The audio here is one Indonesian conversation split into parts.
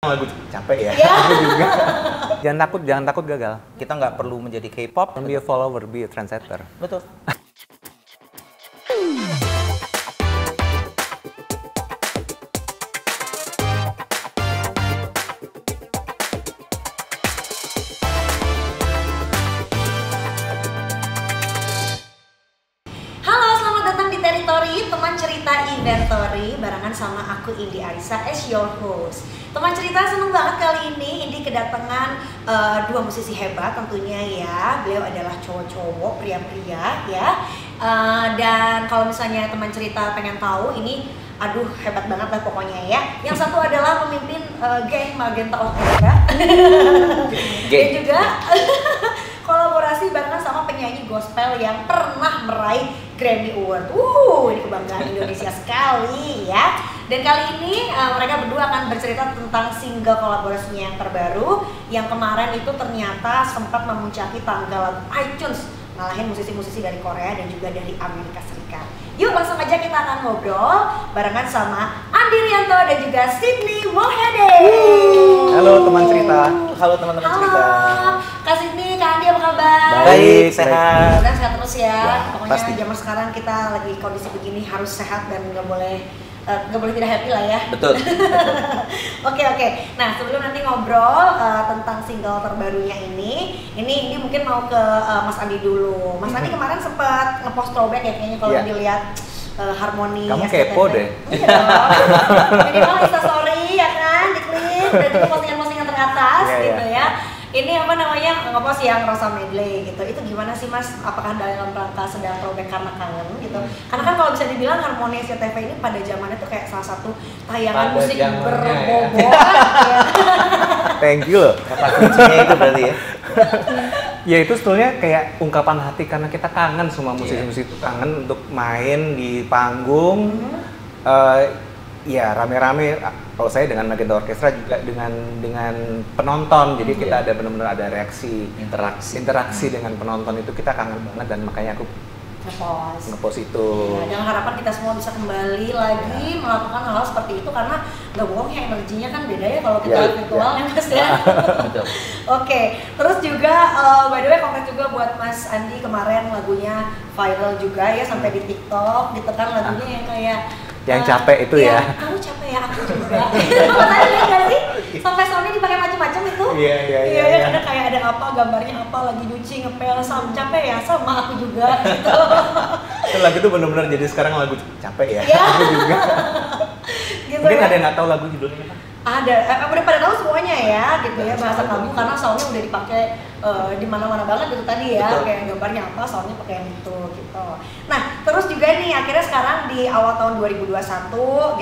Lagu capek ya. Iya. Aku juga. Jangan takut gagal. Kita nggak perlu menjadi K-pop. Don't be a follower, be a trendsetter. Betul. Halo, selamat datang di Teritori, teman cerita Inventory, barengan sama aku Indi Arisa as your host. Teman cerita, seneng banget kali ini Indi kedatangan dua musisi hebat tentunya ya. Beliau adalah cowok-cowok, pria-pria ya. Dan kalau misalnya teman cerita pengen tahu ini, aduh hebat banget lah pokoknya ya. Yang satu adalah pemimpin geng Magenta Orchestra. Dan juga kolaborasi barengan sama penyanyi gospel yang pernah meraih Grammy Award. Ini kebanggaan Indonesia sekali ya. Dan kali ini mereka berdua akan bercerita tentang single kolaborasinya yang terbaru yang kemarin itu ternyata sempat memuncaki tanggal iTunes, ngalahin musisi-musisi dari Korea dan juga dari Amerika Serikat. Yuk langsung aja kita akan ngobrol barengan sama Andi Rianto dan juga Sydney Mohede. Halo teman cerita. Halo teman-teman cerita. Kak Sydney, Kak Andi apa kabar? Baik, sehat. Mudah sehat terus ya. Pokoknya pasti. zaman sekarang kita lagi kondisi begini harus sehat dan nggak boleh tidak happy lah ya. Betul. Oke. Nah sebelum nanti ngobrol tentang single terbarunya ini mungkin mau ke Mas Andi dulu. Mas Andi kemarin sempat ngepost throwback ya kayaknya kalau dilihat harmoni. Kamu SCTV. kepo deh. Iya dong. Minimal Instastory ya kan, diklik dan juga postingan-postingan teratas gitu ya. Ini apa namanya, ngepost yang Rosa Medley gitu. Itu gimana sih Mas? Apakah dalam rangka sedang throwback karena kangen gitu? Karena kan kalau bisa dibilang harmoni SCTV ini pada zamannya tuh kayak salah satu tayangan Pada musik zamannya berbobot ya. Thank you loh. Kata kuncinya itu berarti ya. Ya itu sebetulnya kayak ungkapan hati karena kita kangen, semua musisi-musisi itu kangen untuk main di panggung. Ya rame-rame. Kalau saya dengan Magenta Orchestra juga dengan penonton. Jadi kita ada benar-benar ada reaksi, interaksi dengan penonton itu kita kangen banget dan makanya aku ngepost itu. Ya, dengan harapan kita semua bisa kembali lagi melakukan hal seperti itu karena nggak bohong ya energinya kan beda ya kalau kita virtual ya Mas ya. Betul. Oke, terus juga by the way congrats juga buat Mas Andi kemarin lagunya viral juga ya sampai di TikTok gitu kan lagunya yang kayak Yang capek itu ya. Kamu capek ya, aku juga. Makanya lihat gak sih? Sampai soundnya dipakai macam-macam itu. Iya. Kadang kayak ada apa, gambarnya apa, lagi nyuci, ngepel, sama capek ya, sama aku juga gitu. Itu lagu itu benar-benar jadi sekarang lagu capek ya. Iya. Aku juga. Gitu Mungkin ya. ada yang nggak tahu lagu judulnya apa? Ada, udah pada tahu semuanya ya gitu ya bahasa kamu karena soundnya udah dipakai di mana-mana banget gitu tadi ya. Betul. Kayak gambarnya apa, soundnya pakai yang itu gitu. Nah terus juga nih akhirnya sekarang di awal tahun 2021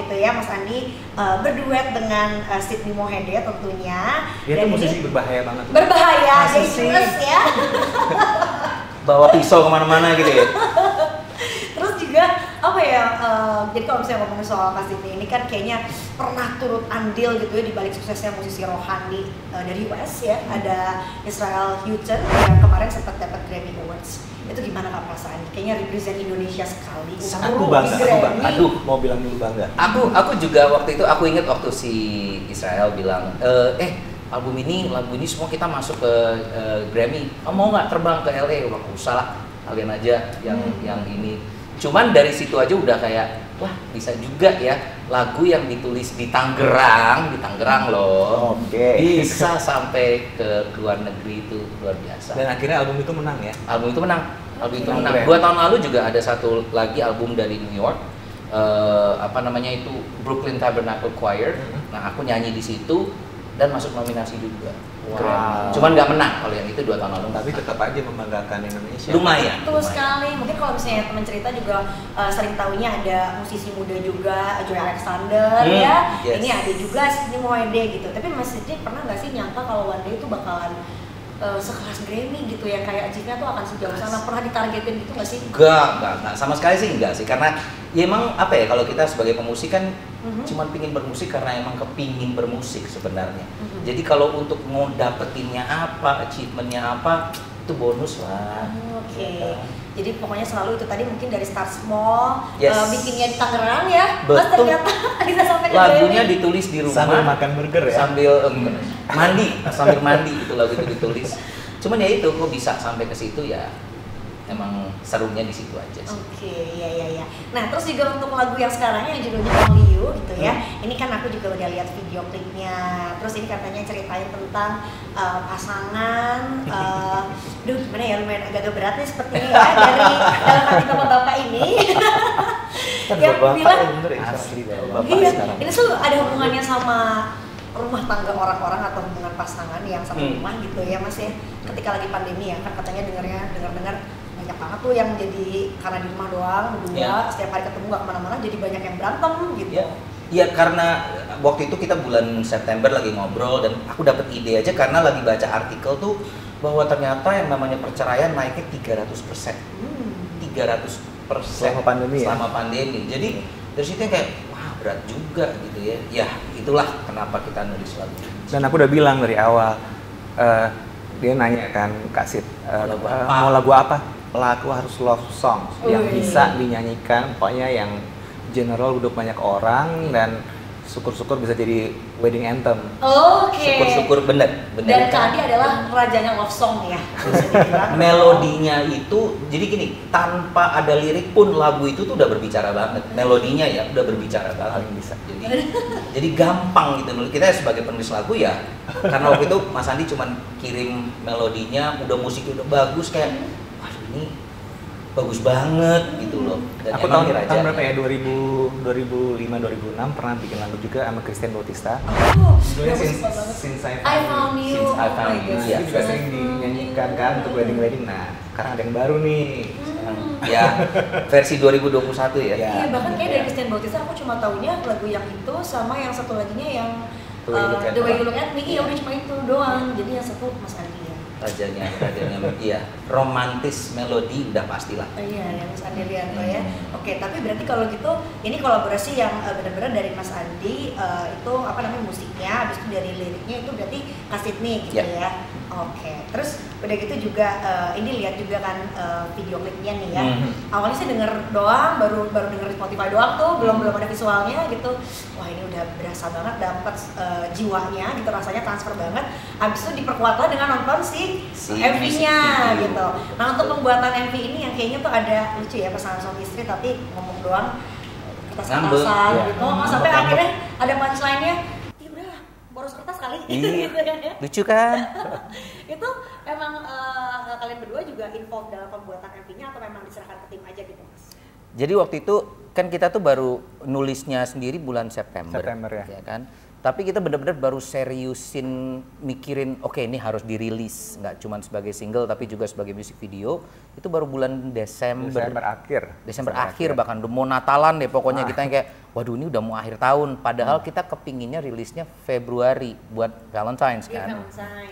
gitu ya Mas Andi berduet dengan Sydney Mohede tentunya. Dia Dan tuh musisi ini berbahaya banget. berbahaya, Masa sih? dangerous ya. Bawa pisau kemana-mana gitu ya. Terus juga apa ya, jadi kalau misalnya ngomongin soal Kak Sydney ini kan kayaknya pernah turut andil gitu ya di balik suksesnya musisi rohani dari US ya, ada Israel Houghton yang kemarin sempat dapat Grammy Awards. Itu gimana Kak perasaannya? Kayaknya represent Indonesia sekali. Aku bangga. Aduh, mau bilang dulu bangga. Aku juga waktu itu aku ingat waktu si Israel bilang, album ini lagu ini semua kita masuk ke Grammy. Mau nggak terbang ke LA? Wah, usah lah, kalian aja yang ini. Cuman dari situ aja udah kayak, wah bisa juga ya lagu yang ditulis di Tangerang loh. Oke. Bisa sampai ke luar negeri itu luar biasa. Dan akhirnya album itu menang ya. Album itu menang. Keren. 2 tahun lalu juga ada satu lagi album dari New York, itu Brooklyn Tabernacle Choir. Nah aku nyanyi di situ dan masuk nominasi juga. Wow. Cuman nggak menang kalau yang itu 2 tahun lalu. Tapi tetap aja membanggakan Indonesia. Lumayan. Betul sekali. Mungkin kalau misalnya teman cerita juga sering tahunya ada musisi muda juga, Joy Alexander ya. Yes. Ini ada juga Sydney Mohede gitu. Tapi Mas Sydney pernah nggak sih nyangka kalau one day itu bakalan sekelas Grammy gitu ya, kayak achieve-nya tuh akan sejauh sana? Pernah ditargetin gitu nggak sih? Enggak, sama sekali sih enggak sih, karena ya emang apa ya, kalau kita sebagai pemusik kan cuman pingin bermusik karena emang kepingin bermusik sebenarnya. Jadi kalau untuk mau dapetinnya apa, achievementnya apa, itu bonus lah. Oke. Jadi pokoknya selalu itu tadi mungkin dari start small, Yes. bikinnya di Tangerang ya. Mas Betul. ternyata bisa sampai ke Lagunya Bali. ditulis di rumah Sambil makan burger ya? sambil sambil mandi itu lagu itu ditulis. Cuman ya itu kok bisa sampai ke situ ya emang serunya di situ aja sih. Oke, ya. Nah, terus juga untuk lagu yang sekarang yang judulnya Only You gitu ya. Ini kan aku juga udah lihat video klipnya. Terus ini katanya ceritain tentang pasangan. Duh, gimana ya, lumayan agak berat nih sepertinya ya dari dalam hati bapak-bapak ini. Yang bilang Asli iya, ini tuh ada hubungannya sama rumah tangga orang-orang atau hubungan pasangan yang satu rumah gitu ya Mas ya. Ketika lagi pandemi ya kan katanya dengar banyak banget tuh yang jadi karena di rumah doang berdua setiap hari ketemu gak kemana-mana jadi banyak yang berantem gitu. Iya karena waktu itu kita bulan September lagi ngobrol dan aku dapat ide aja karena lagi baca artikel tuh bahwa ternyata yang namanya perceraian naiknya 300%. 300% selama pandemi selama pandemi. Jadi dari situ kayak wah berat juga gitu ya. Ya itulah kenapa kita nulis lagu. Dan aku udah bilang dari awal, dia nanya kan Kak Sid, mau lagu apa? Lagu harus love song yang bisa dinyanyikan, pokoknya yang general untuk banyak orang dan syukur-syukur bisa jadi wedding anthem. Oke. Syukur-syukur bener. Dan Kak Adi adalah rajanya love song ya. Bisa dibilang. Melodinya itu jadi gini, tanpa ada lirik pun lagu itu tuh udah berbicara banget. Melodinya ya udah berbicara banget. Bisa. Jadi gampang gitu. Kita sebagai penulis lagu ya, karena waktu itu Mas Andi cuman kirim melodinya, udah musiknya udah bagus kayak, waduh ini bagus banget gitu loh. Dan aku emang tahun berapa ya? 2005-2006 pernah bikin lagu juga sama Christian Bautista. Judulnya Since I Found You. Since I Found You. Itu juga sering dinyanyikan kan untuk wedding. Nah, sekarang ada yang baru nih. Ya, versi 2021 ya. Iya, bahkan kayak dari Christian Bautista aku cuma taunya lagu yang itu sama yang satu laginya yang The Way You Look At Me, ya udah cuma itu doang. Jadi yang satu Mas Andi ya. Rajanya iya. Romantis melodi udah pastilah. Iya, yang Mas Andi Rianto ya. Oke, tapi berarti kalau gitu ini kolaborasi yang benar-benar dari Mas Andi itu apa namanya musiknya, habis itu dari liriknya itu berarti Kak Sydney gitu ya. Oke, terus udah gitu juga ini lihat juga kan video klipnya nih ya. Awalnya saya denger doang, baru denger di Spotify doang tuh, belum ada visualnya gitu. Wah ini udah berasa banget dapat jiwanya gitu, rasanya transfer banget. Habis itu diperkuatlah dengan nonton si MV-nya gitu. Nah untuk pembuatan MV ini yang kayaknya tuh ada lucu ya pasangan suami istri tapi ngomong doang kertas-kertasan gitu. Sampai akhirnya ada punchline-nya. Boros kertas kali gitu kan ya. Lucu kan? Itu emang kalian berdua juga involved dalam pembuatan MV-nya atau memang diserahkan ke tim aja gitu Mas? Jadi waktu itu kan kita tuh baru nulisnya sendiri bulan September ya kan? Tapi kita benar-benar baru seriusin mikirin oke, ini harus dirilis nggak cuma sebagai single tapi juga sebagai music video itu baru bulan Desember akhir bahkan udah mau Natalan deh pokoknya kita yang kayak waduh ini udah mau akhir tahun padahal kita kepinginnya rilisnya Februari buat Valentine's kan.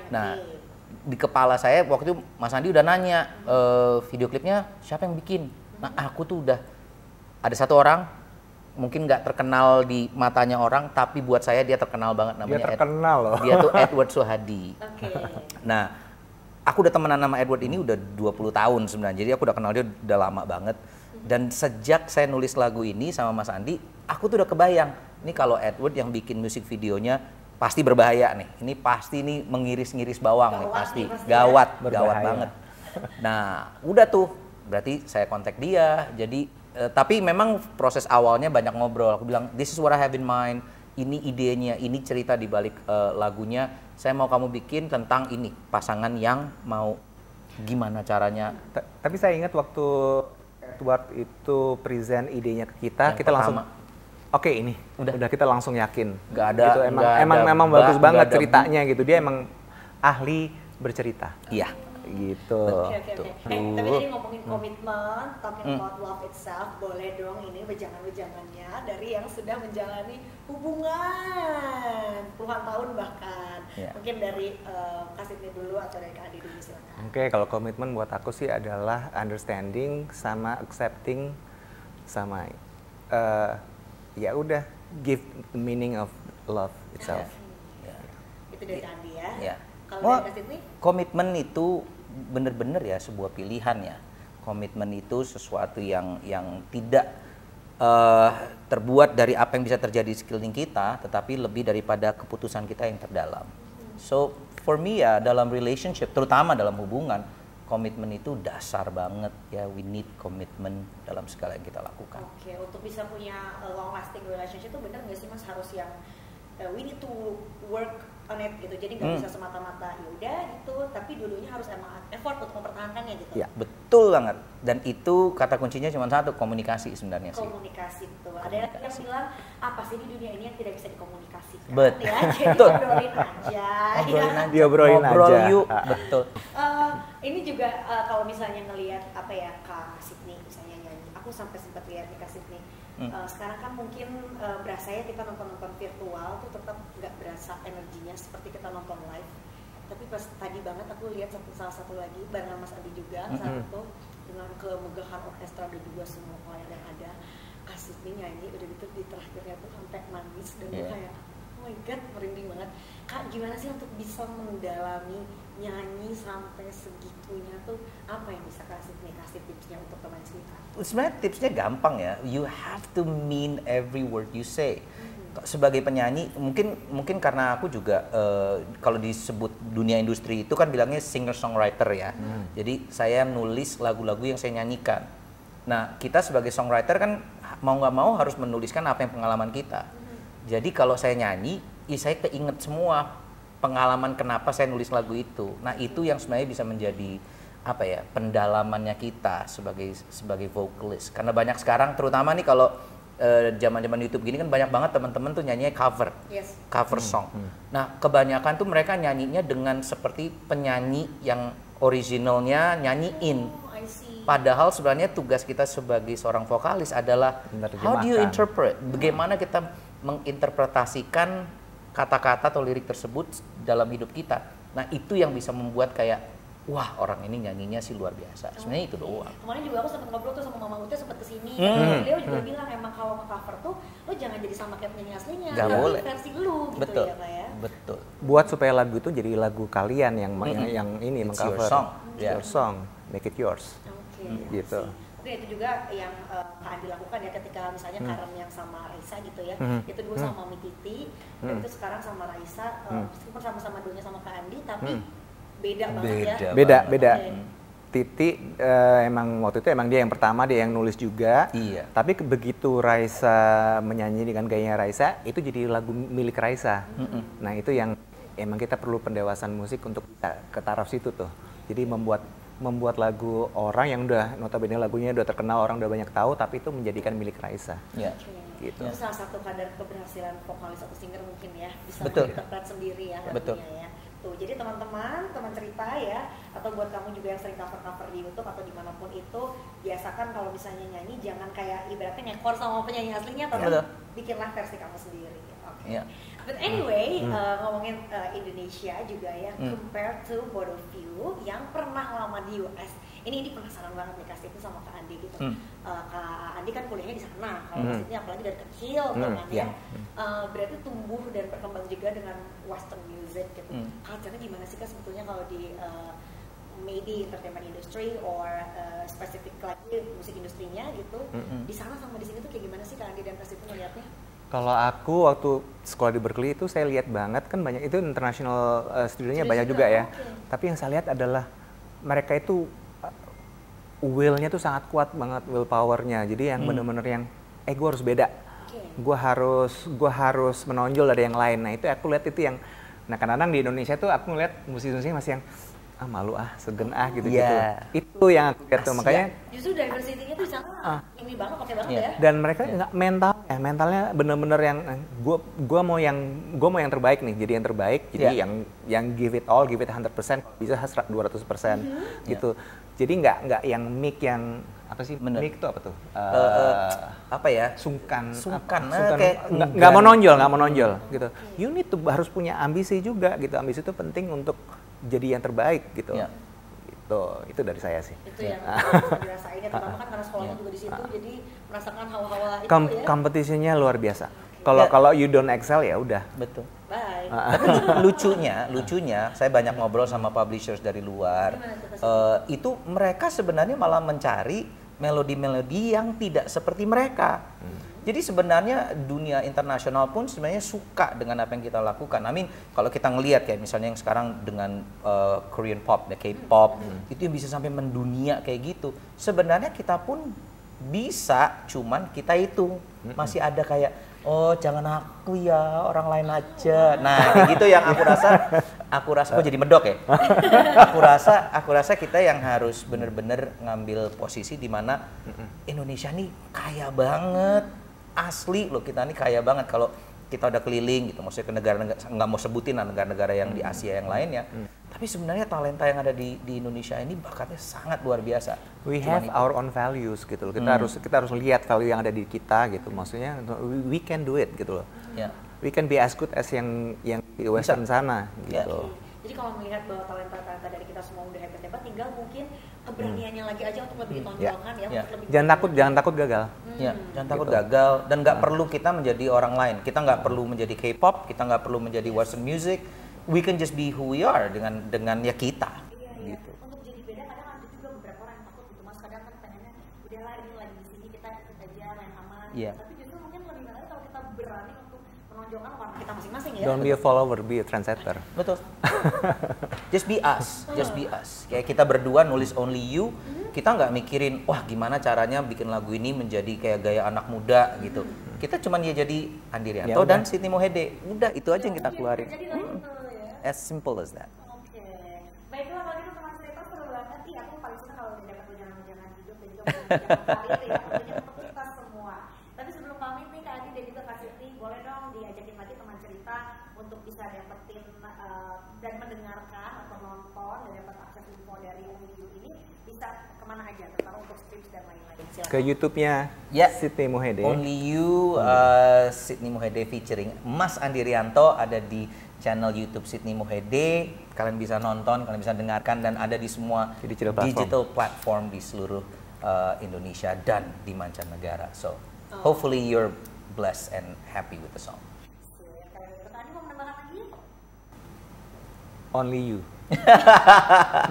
Nah di kepala saya waktu itu Mas Andi udah nanya video klipnya siapa yang bikin. Nah aku tuh udah ada satu orang mungkin nggak terkenal di matanya orang, tapi buat saya dia terkenal banget namanya. Dia terkenal loh. Dia tuh Edward Suhadi. Nah, aku udah temenan sama Edward ini udah 20 tahun sebenarnya. Jadi aku udah kenal dia udah lama banget. Dan sejak saya nulis lagu ini sama Mas Andi, aku tuh udah kebayang. Ini kalau Edward yang bikin musik videonya pasti berbahaya nih. Ini pasti nih mengiris-ngiris bawang nih pasti. Gawat banget. Nah, udah tuh. Berarti saya kontak dia. Jadi tapi memang proses awalnya banyak ngobrol. Aku bilang, this is what I have in mind. Ini idenya, ini cerita di balik lagunya. Saya mau kamu bikin tentang ini pasangan yang mau gimana caranya. Tapi saya ingat waktu Edward itu present idenya ke kita, kita langsung oke ini udah kita langsung yakin. Gak ada. Gitu, emang bagus banget ceritanya gitu. Dia emang ahli bercerita. Iya. Gitu. Oke. Tapi tadi ngomongin komitmen, talking about love itself, boleh dong ini wejangan-wejangannya dari yang sudah menjalani hubungan puluhan tahun bahkan. Mungkin dari Kak Sydney dulu atau dari Kak Adi dulu silakan. Oke, kalau komitmen buat aku sih adalah understanding sama accepting sama ya udah give the meaning of love itself. Itu dari Adi ya. Ya. Kalau dari Kak Sydney? Komitmen itu bener-bener ya sebuah pilihan ya. Komitmen itu sesuatu yang tidak terbuat dari apa yang bisa terjadi di sekeliling kita, tetapi lebih daripada keputusan kita yang terdalam. So for me ya, dalam relationship, terutama dalam hubungan, komitmen itu dasar banget ya. We need komitmen dalam segala yang kita lakukan. Oke, untuk bisa punya long lasting relationship itu benar nggak sih Mas, harus yang we need to work on it gitu. Jadi nggak bisa semata-mata ya udah gitu, tapi dulunya harus emang effort untuk mempertahankannya gitu. Ya, betul banget. Dan itu kata kuncinya cuma satu, komunikasi sebenarnya sih. Komunikasi betul. Ada yang bilang apa sih di dunia ini yang tidak bisa dikomunikasikan? Betul. Ya, jadi obrolin aja. Diobrolin Ngobrol aja. yuk, betul. Ini juga kalau misalnya ngelihat apa ya Kak Sydney misalnya nyanyi, aku sampai sempat lihat nih Kak Sydney. Sekarang kan mungkin berasa ya kita nonton virtual tuh tetap nggak berasa energinya seperti kita nonton live. Tapi pas tadi banget aku lihat salah satu lagi barengan Mas Andi juga satu dengan kemegahan orkestra dan juga semua choir yang ada, Kak Sydney nyanyi udah gitu di terakhirnya tuh sampai nangis dan gue kayak oh my god merinding banget. Kak gimana sih untuk bisa mendalami nyanyi sampai segitunya tuh, apa yang bisa kasih tipsnya untuk teman cerita? Sebenarnya tipsnya gampang ya. You have to mean every word you say. Sebagai penyanyi, mungkin karena aku juga kalau disebut dunia industri itu kan bilangnya singer songwriter ya. Jadi saya nulis lagu-lagu yang saya nyanyikan. Nah kita sebagai songwriter kan mau nggak mau harus menuliskan apa yang pengalaman kita. Jadi kalau saya nyanyi, ya saya keinget semua pengalaman kenapa saya nulis lagu itu. Nah itu yang sebenarnya bisa menjadi apa ya, pendalamannya kita sebagai vokalis. Karena banyak sekarang, terutama nih kalau zaman-zaman YouTube gini kan banyak banget teman-teman tuh nyanyinya cover song. Nah kebanyakan tuh mereka nyanyinya dengan seperti penyanyi yang originalnya nyanyiin. Padahal sebenarnya tugas kita sebagai seorang vokalis adalah how do you interpret? Bagaimana kita menginterpretasikan kata-kata atau lirik tersebut dalam hidup kita. Nah itu yang bisa membuat kayak wah orang ini nyanyinya sih luar biasa. Sebenarnya itu doang. Kemarin juga aku sempat ngobrol tuh sama Mama Uta, sempat kesini. Beliau juga bilang emang kalau nge-cover tuh lo jangan jadi sama kayak penyanyi aslinya, tapi boleh versi lu gitu. Betul. Ya Pak ya. Betul. Buat supaya lagu itu jadi lagu kalian yang ini mengcover. Your song. Your song, make it yours. Gitu. Mungkin itu juga yang Kak Andi lakukan ya ketika misalnya Karen yang sama Raisa gitu ya, itu dulu sama Mami Titi, dan itu sekarang sama Raisa, meskipun sama-sama duanya sama Kak Andi, tapi beda banget ya. Beda. Titi emang waktu itu emang dia yang pertama, dia yang nulis juga. Iya. Tapi begitu Raisa menyanyi dengan gayanya Raisa, itu jadi lagu milik Raisa. Nah itu yang emang kita perlu pendewasaan musik untuk ke taraf situ tuh. Jadi membuat lagu orang yang udah notabene lagunya udah terkenal, orang udah banyak tahu, tapi itu menjadikan milik Raisa. Iya. Gitu. Itu salah satu kadar keberhasilan vokalis atau singer mungkin ya, bisa menginterpret sendiri ya lagunya ya. Tuh, jadi teman cerita ya, atau buat kamu juga yang sering cover di YouTube atau dimanapun itu, biasakan kalau misalnya nyanyi jangan kayak ibaratnya ngekor sama penyanyi aslinya, tapi bikinlah versi kamu sendiri. Oke. Yeah. But anyway, ngomongin Indonesia juga ya, compared to both of you yang pernah lama di US. Ini penasaran banget nih kasih itu sama Kak Andi gitu. Kak Andi kan kuliahnya di sana, kalau maksudnya apalagi dari kecil kan ya. Berarti tumbuh dan berkembang juga dengan Western music gitu. Culture-nya gimana sih Kak sebetulnya kalau di maybe entertainment industry or spesifik lagi musik industrinya gitu. Di sana sama di sini tuh kayak gimana sih Kak Andi dan Kasih itu melihatnya? Kalau aku waktu sekolah di Berkeley itu saya lihat banget kan banyak itu international studionya banyak juga ya. Tapi yang saya lihat adalah mereka itu will-nya tuh sangat kuat banget, will power-nya. Jadi yang bener-bener yang gue harus beda. Gue harus menonjol dari yang lain. Nah, itu aku lihat itu yang kadang-kadang di Indonesia tuh aku ngeliat musisi-musisi masih yang malu segen gitu-gitu. Itu yang aku lihat tuh, makanya justru diversity-nya tuh sangat ini banget, pakai banget ya. Dan mereka nggak mentalnya bener-bener yang gue mau yang terbaik nih, jadi yang terbaik, jadi yang give it all, give it 100%, bisa 200% gitu. Jadi nggak yang mic yang apa sih? Mic itu apa tuh? Apa ya? Sungkan, kayak nggak mau nonjol gitu. You need to harus punya ambisi juga gitu. Ambisi itu penting untuk jadi yang terbaik gitu. Gitu. Itu dari saya sih. Itu yang dirasain ya, terutama kan karena sekolahnya juga di situ, jadi merasakan hawa-hawa itu ya. Kompetisinya luar biasa. Kalau you don't excel ya udah. Betul. Bye. Tapi lucunya, saya banyak ngobrol sama publishers dari luar. Itu mereka sebenarnya malah mencari melodi-melodi yang tidak seperti mereka. Jadi sebenarnya dunia internasional pun sebenarnya suka dengan apa yang kita lakukan. I mean, kalau kita ngelihat kayak misalnya yang sekarang dengan Korean pop, K-pop, itu yang bisa sampai mendunia kayak gitu. Sebenarnya kita pun bisa, cuman kita itu masih ada kayak, oh jangan aku ya, orang lain aja. Nah, kayak gitu yang aku rasa kok jadi medok ya. Aku rasa kita yang harus bener-bener ngambil posisi di mana Indonesia nih kaya banget. Asli loh, kita nih kaya banget kalau kita udah keliling gitu, maksudnya ke negara-negara, nggak mau sebutin lah negara-negara yang di Asia yang lainnya. Tapi sebenarnya talenta yang ada di Indonesia ini bakatnya sangat luar biasa. We have our own values gitu loh. Kita harus lihat value yang ada di kita gitu. Maksudnya we can do it gitu loh. Yeah. We can be as good as yang di Western sana gitu. Jadi kalau melihat bahwa talenta-talenta dari kita semua udah hebat-hebat, tinggal mungkin keberaniannya lagi aja untuk lebih ditonjolkan ya. Untuk lebih Jangan takut gagal. Ya, jangan takut gagal, dan nggak perlu kita menjadi orang lain. Kita nggak perlu menjadi K-pop, kita nggak perlu menjadi Western music. We can just be who we are dengan ya kita. Iya. Gitu. Untuk jadi beda kadang ada juga beberapa orang yang takut gitu Mas. Kadang kan pengennya udahlah ini lagi di sini kita ikut aja main aman. Yeah. Tapi justru mungkin lebih menarik kalau kita berani untuk menonjolkan warna kita masing-masing ya. Don't be a follower, be a trendsetter. Betul. Just be us, just be us. Kayak kita berdua nulis Only You, kita nggak mikirin, wah gimana caranya bikin lagu ini menjadi kayak gaya anak muda gitu. Kita cuman ya jadi Andi Rianto dan Sydney Mohede. Udah, itu aja yang kita keluarin. As simple as that. Oke. Baiklah kalau gitu teman cerita seru banget. Ih, aku paling suka kalau udah dapat tunjangan hidup dan juga tunjangan karir ya. Tentunya untuk kita semua. Tapi sebelum pamit nih Kak Adi dan juga Kak Siti, boleh dong diajakin lagi teman cerita untuk bisa dapetin dan mendengarkan atau nonton dan dapat akses info dari Only You ini bisa kemana aja, terutama untuk strips dan lain-lain. Silakan. Ke YouTube-nya Sydney Mohede. Only You, Sydney Mohede featuring Mas Andi Rianto ada di channel YouTube Sydney Mohede. Kalian bisa nonton, kalian bisa dengarkan, dan ada di semua digital platform di seluruh Indonesia dan di mancanegara. So, hopefully you're blessed and happy with the song. Tadi mau menambahkan lagi? Only You.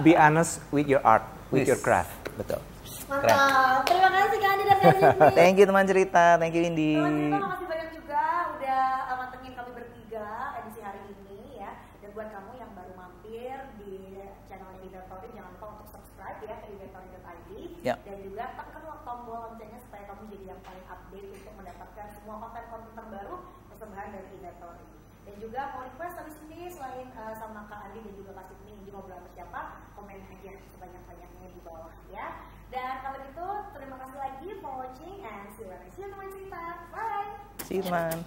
Be honest with your art, with your craft. Betul. Mantap. Terima kasih Kak Andi dan Kak Siti. Thank you teman cerita, thank you Indi. Teman cerita makasih banyak juga udah mantengin kami bertiga edisi hari ini ya. Dan buat kamu yang baru mampir di channelnya Inventory, jangan lupa untuk subscribe ya ke inventory.id. Dan juga tekan tombol loncengnya supaya kamu jadi yang paling update untuk mendapatkan semua konten-konten terbaru persembahan dari Inventory. Dan juga mau request habis ini selain sama Kak Andi dan juga Kak Sydney di ngobrol sama siapa, komen aja sebanyak-banyaknya di bawah ya. Dan kalau gitu terima kasih lagi for watching and see you next teman cerita. Bye. See you teman.